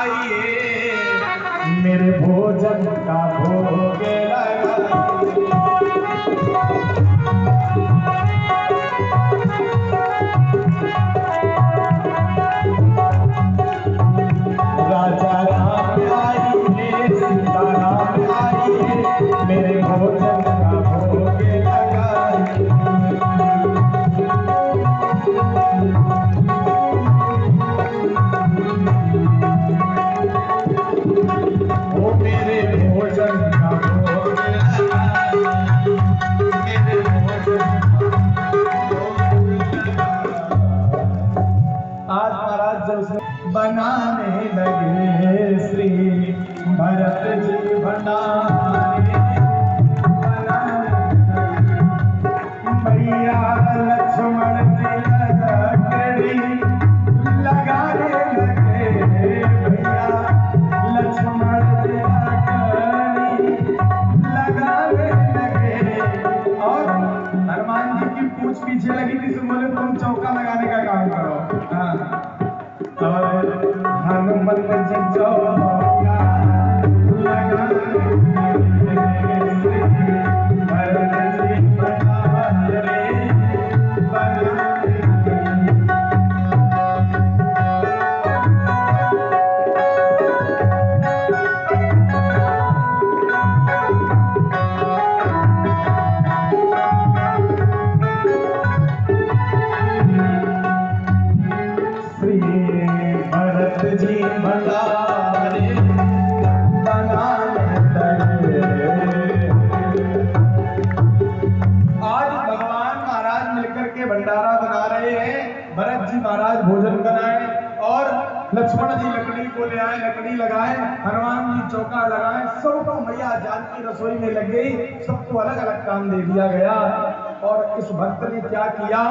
आइए, मेरे भोजन का भोग लगाइए। राजा राम आइए, सीता राम आइए, मेरे भोजन का भोग लगाइए। ओ मेरे भोजन का भोग लगाइए, मेरे भोजन का भोग लगाइए। आज महाराज जब से बनाने लगे श्री भरत जी भंडारे, भैया लक्ष्मण जी लकड़ी लगाने लगे, भैया लक्ष्मण जी लकड़ी लगाने लगे। और हनुमान जी की पूछ पीछे लगी थी, बोले तुम चौका लगाने का काम करो। हाँ, और हनुमत जी चौका लगाने भरत जी भंडारे बनाने। श्री भरत जी भंडारे बनाने लगे। आज भगवान महाराज मिलकर के भंडारा बना रहे हैं। भरत जी महाराज भोजन बनाए और लक्ष्मण जी लकड़ी को ले आए, लकड़ी लगाए, हनुमान जी चौका लगाए। सबको मैया जानकी रसोई में लग गई, सबको अलग अलग काम दे दिया गया। और इस भक्त ने क्या किया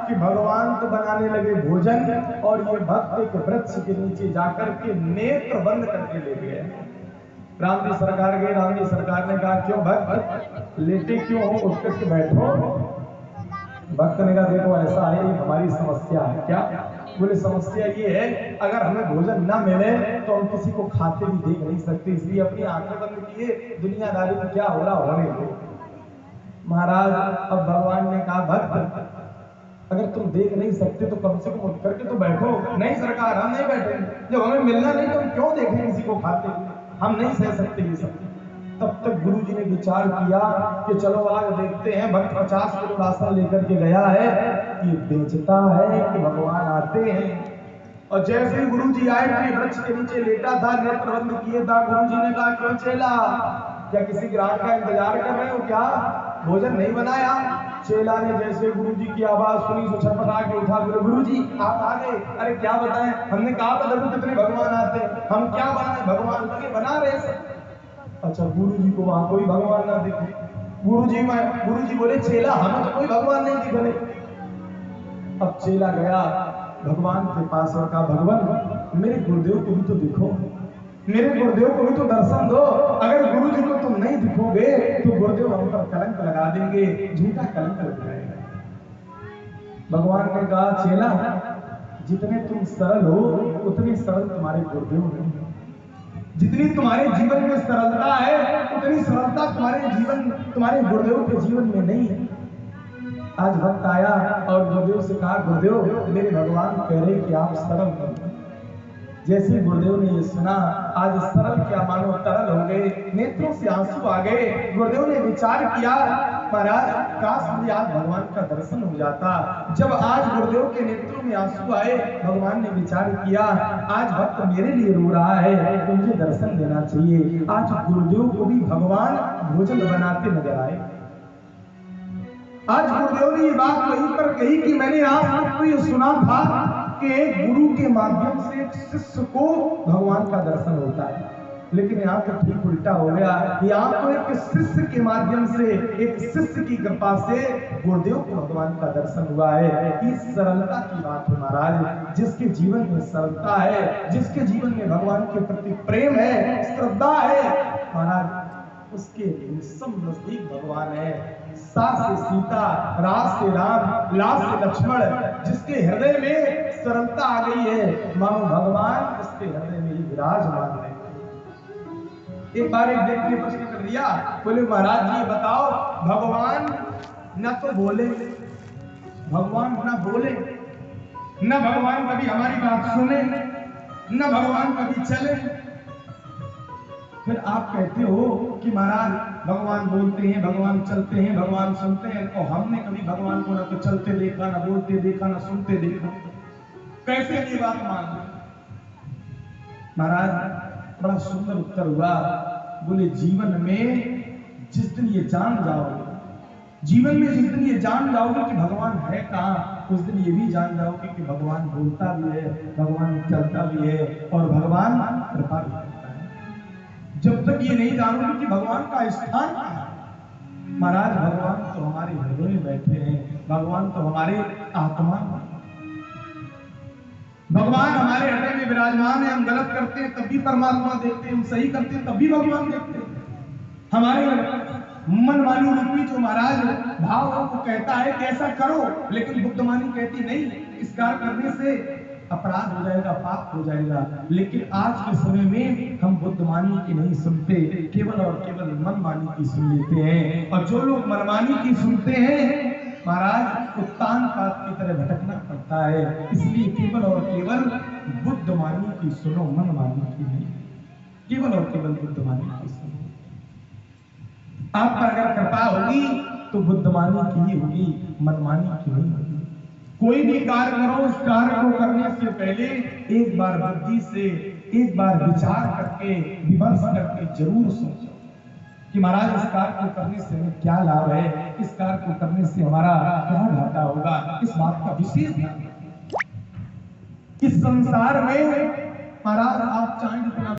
कि भगवान तो बनाने लगे भोजन, और ये भक्त एक वृक्ष के नीचे जाकर के नेत्र बंद करके लेट गए। राम जी सरकार गए, राम जी सरकार ने कहा क्यों भक्त लेटे क्यों हो, उठ करके बैठो। भक्त ने कहा देखो ऐसा है, हमारी समस्या है। क्या? बोले समस्या ये है, अगर हमें भोजन ना मिले तो हम किसी को खाते भी देख नहीं सकते, इसलिए अपनी आंखें बंद किए, दुनियादारी में क्या हो रहा होने दो। महाराज अब भगवान ने कहा भक्त अगर तुम देख नहीं सकते तो कम से कम उठ करके तो बैठो। नहीं सरकार हम नहीं बैठेंगे, जब हमें मिलना नहीं तो हम क्यों देखें किसी को खाते, हम नहीं सह सकते ये सब। तब तक गुरु जी ने विचार किया कि चलो आज देखते हैं। भक्त 50 किलो राशन लेकर के गया है, ये बेचता है कि भगवान आते हैं। और जैसे ही गुरु जी आए, वृक्ष के नीचे लेटा था, नेत्र बंद किए था। गुरु जी ने कहा क्यों चेला, क्या किसी ग्राहक का इंतजार कर रहे हो क्या, भोजन नहीं बनाया? चेला ने जैसे गुरु जी की आवाज सुनी तो छटपटा के उठा, बोले गुरु जी आप आ गए। अरे क्या बताएं, हमने कहा था देखो कितने भगवान आते, हम क्या बनाए, भगवान लगे बना रहे सब। अच्छा गुरु जी को वहां कोई भगवान ना दिखे। गुरु जी बोले चेला हमें तो कोई भगवान नहीं दिखने। अब चेला गया भगवान के पास और कहा भगवान मेरे गुरुदेव को भी तो दिखो, मेरे गुरुदेव को भी तो दर्शन दो। अगर गुरु जी को तुम नहीं दिखोगे तो गुरुदेव हम पर कलंक लगा देंगे, झूठा कलंक लग जाएगा। भगवान ने कहा चेला जितने तुम सरल हो उतने सरल तुम्हारे गुरुदेव नहीं, जितनी तुम्हारे जीवन में सरलता है उतनी सरलता तुम्हारे गुरुदेव के जीवन में नहीं है। आज भक्त आया और गुरुदेव से कहा गुरुदेव मेरे भगवान कह रहे कि आप सरल हो। जैसे गुरुदेव ने ये सुना, आज सरल क्या मानो तरल हो गए, नेत्रों से आंसू आ गए। गुरुदेव ने विचार किया महाराज काश मुझे आज भगवान का दर्शन हो जाता। जब आज गुरुदेव के नेत्रों में आंसू आए, भगवान ने विचार किया आज भक्त मेरे लिए रो रहा है तो मुझे दर्शन देना चाहिए। आज गुरुदेव को भी भगवान भोजन बनाते नजर आए। आज गुरुदेव ने ये बात वहीं पर कही कि मैंने आज तक तो ये सुना था कि एक गुरु के माध्यम से एक शिष्य को भगवान का दर्शन होता है, लेकिन यहाँ तो ठीक उल्टा हो गया। यहाँ तो एक शिष्य के माध्यम से, एक शिष्य की कृपा से गुरुदेव को भगवान का दर्शन हुआ है। इस सरलता की बात है महाराज। जिसके जीवन में सरलता है, जिसके जीवन में भगवान के प्रति प्रेम है, श्रद्धा है महाराज, उसके सब नजदीक भगवान है। सा से सीता, रा से राम, ला से लक्ष्मण। जिसके हृदय में सरलता आ गई है, मानो भगवान उसके हृदय में ही विराज एक बार एक व्यक्ति ने प्रश्न कर दिया, बोले महाराज जी बताओ, भगवान न तो बोले, भगवान न बोले, न भगवान कभी हमारी बात सुने, न भगवान कभी चले, फिर आप कहते हो कि महाराज भगवान बोलते हैं, भगवान चलते हैं, भगवान सुनते हैं, और हमने कभी भगवान को ना तो चलते देखा, ना बोलते देखा, ना सुनते देखा, कैसे ये बात मान ली? महाराज बड़ा सुंदर उत्तर हुआ। बोले जीवन में जिस दिन ये जान जाओगे, जीवन में जिस दिन ये जान जाओगे कि भगवान है कहाँ, उस दिन ये भी जान जाओगे कि भगवान बोलता भी है, भगवान चलता भी है, और भगवान कृपा भी करता है। जब तक ये नहीं जानोगे कि भगवान का स्थान कहाँ है, महाराज भगवान तो हमारे हृदय में बैठे हैं, भगवान तो हमारे आत्मा में, भगवान हमारे हृदय में विराजमान है। हम गलत करते हैं तब भी परमात्मा देखते हैं, हम सही करते हैं तब भी भगवान देखते हैं। हमारे मनमानी रूपी जो महाराज भाव है वो कहता है कि ऐसा करो, लेकिन बुद्धमानी कहती नहीं, इस कार्य करने से अपराध हो जाएगा, पाप हो जाएगा। लेकिन आज के समय में हम बुद्धमानी की नहीं सुनते, केवल और केवल मनमानी की सुन लेते हैं। और जो लोग मनमानी की सुनते हैं महाराज, उत्तान पात की तरह भटकना पड़ता है। इसलिए केवल और केवल बुद्धमानी की सुनो, मनमानी की नहीं। केवल और केवल बुद्धमानी की सुनो। आप पर अगर कृपा होगी तो बुद्धमानी की ही होगी, मनमानी की नहीं होगी। कोई भी कार्य करो, उस कार्य को करने से पहले एक बार बुद्धि से, एक बार विचार करके, विमर्श करके जरूर सोचो कि महाराज इस कार्य को करने से हमें क्या लाभ है, इस कार्य को करने से हमारा क्या घाटा होगा, इस बात का विशेष ध्यान। इस संसार में महाराज आप चाहें जितना